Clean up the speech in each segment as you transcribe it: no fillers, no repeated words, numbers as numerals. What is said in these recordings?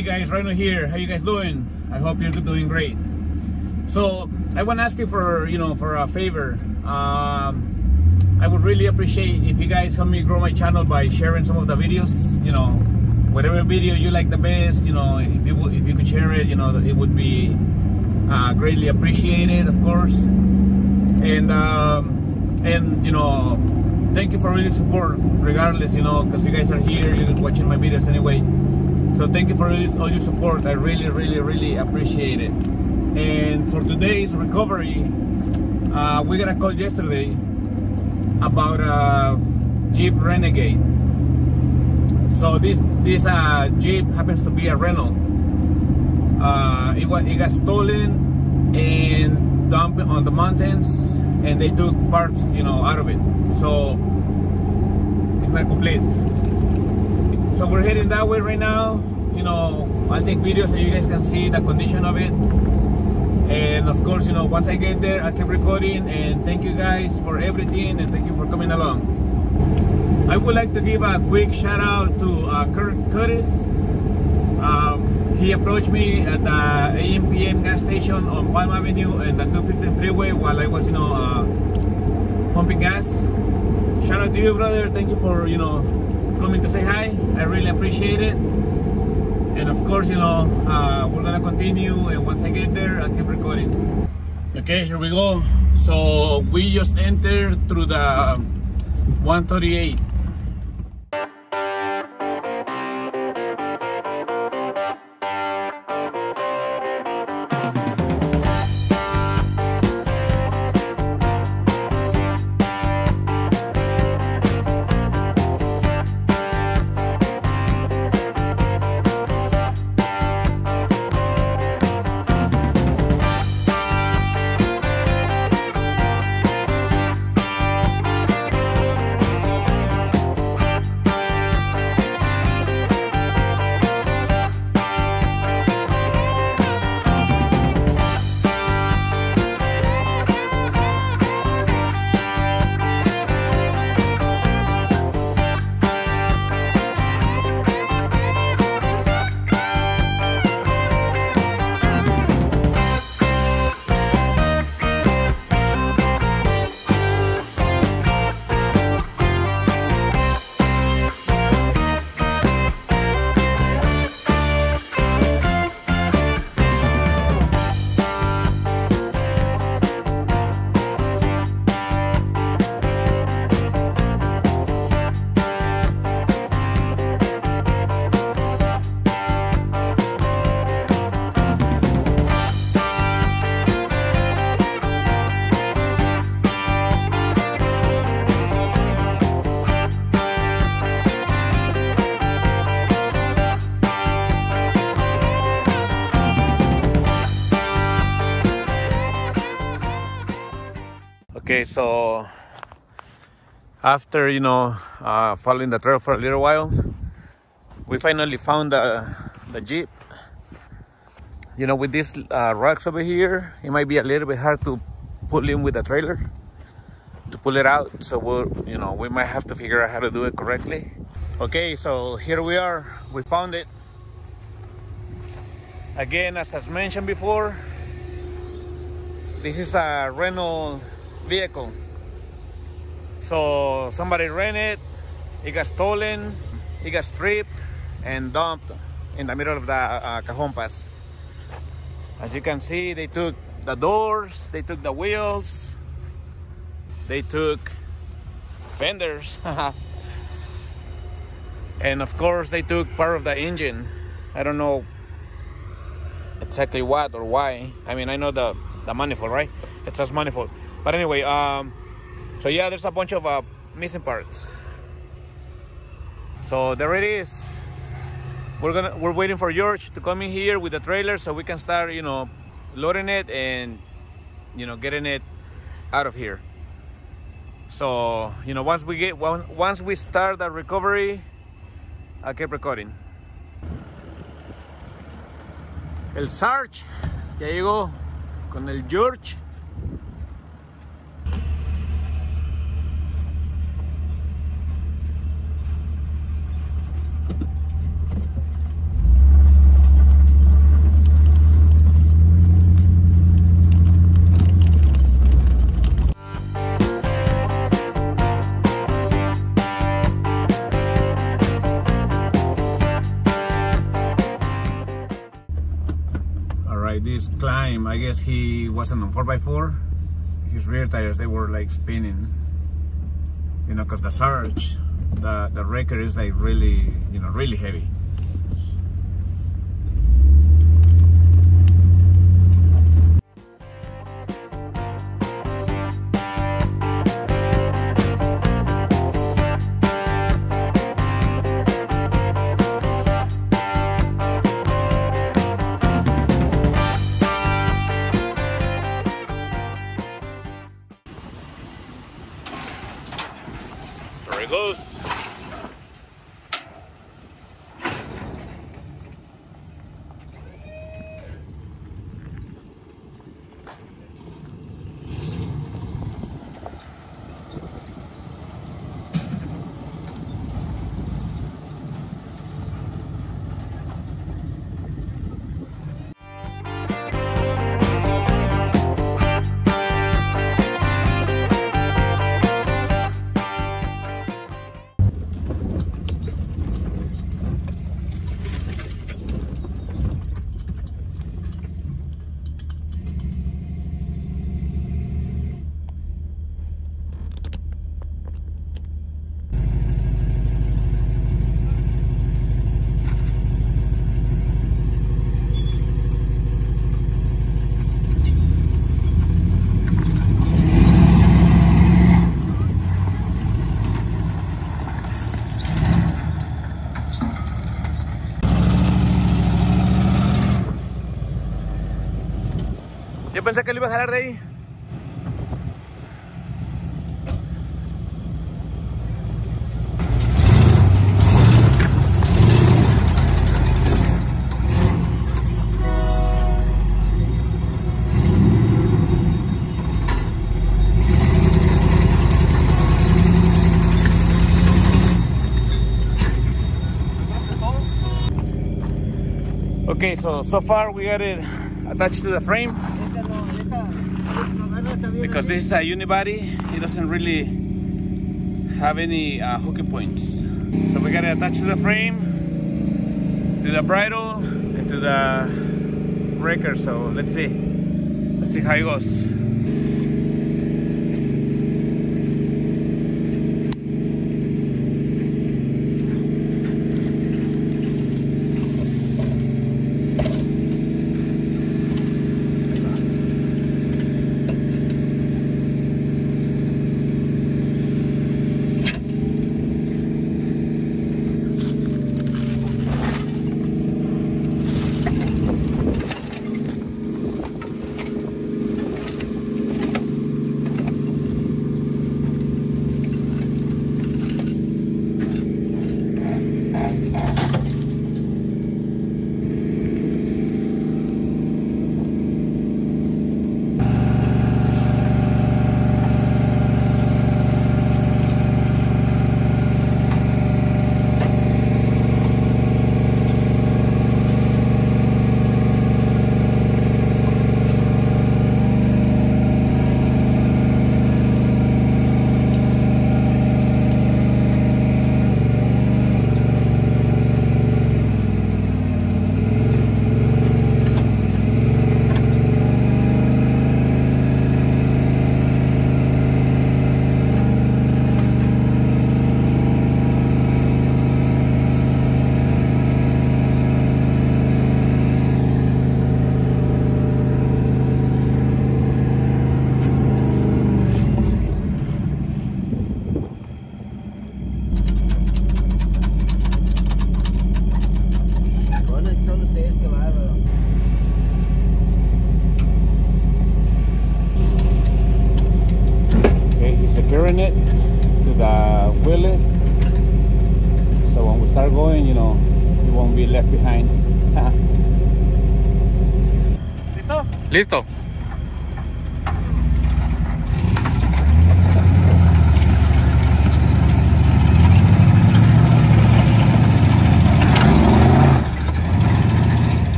Hey guys, Rhino here. How you guys doing? I hope you're doing great. So I want to ask you for a favor. I would really appreciate if you guys help me grow my channel by sharing some of the videos. Whatever video you like the best, if you could share it, it would be greatly appreciated, of course. And thank you for all your support, regardless, because you guys are here, you're watching my videos anyway. So thank you for all your support. I really appreciate it. And for today's recovery, we got a call yesterday about a Jeep Renegade. So this Jeep happens to be a rental. It got stolen and dumped on the mountains, and they took parts, out of it. So it's not complete. So we're heading that way right now. I'll take videos so you guys can see the condition of it. And of course, once I get there, I'll keep recording. And thank you guys for everything, and thank you for coming along. I would like to give a quick shout out to Curtis. He approached me at the AM/PM gas station on Palm Avenue and the 215 freeway while I was, pumping gas. Shout out to you, brother. Thank you for, coming to say hi. I really appreciate it. And of course, we're gonna continue, and once I get there, I'll keep recording. Okay, here we go. So we just entered through the 138. Okay, so after following the trail for a little while, we finally found the Jeep. With these rocks over here, it might be a little bit hard to pull in with the trailer to pull it out. So we might have to figure out how to do it correctly. Okay, so here we are. We found it. Again, as mentioned before, this is a rental vehicle. So somebody rented it, got stolen, it got stripped and dumped in the middle of the Cajon Pass. As you can see, they took the doors, they took the wheels, they took fenders, and of course they took part of the engine. I don't know exactly what or why. I mean, I know the manifold, right? It says manifold. But anyway, so yeah, there's a bunch of missing parts. So there it is. We're waiting for George to come in here with the trailer so we can start, loading it and, getting it out of here. So, once we start the recovery, I'll keep recording. El Sarge ya llegó con el George. climb. I guess he wasn't on 4x4. His rear tires, they were like spinning, you know, because the surge, the wrecker is like really, you know, really heavy. There it goes. Yo pensé que lo iba a jalar de ahí. Okay, so far we got it attached to the frame. Because this is a unibody, it doesn't really have any hooking points. So we got it attached to the frame, to the bridle, and to the breaker. So let's see how it goes. Securing it to the wheel lift, so when we start going, you know, you won't be left behind. ¿Listo? Listo.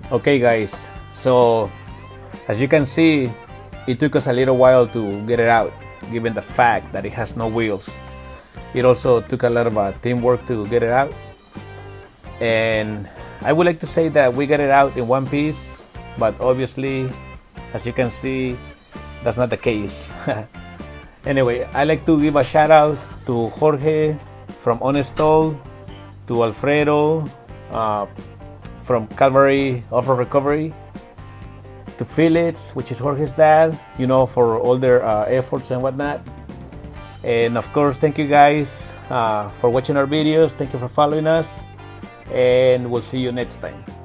Okay guys, so as you can see, it took us a little while to get it out, given the fact that it has no wheels. It also took a lot of teamwork to get it out, and I would like to say that we got it out in one piece, but obviously, as you can see, that's not the case. Anyway, I like to give a shout out to Jorge from Honest Toll, to Alfredo from Calvary Offroad Recovery, to Felix, which is Jorge's dad, you know, for all their efforts and whatnot. And of course, thank you guys for watching our videos. Thank you for following us, and we'll see you next time.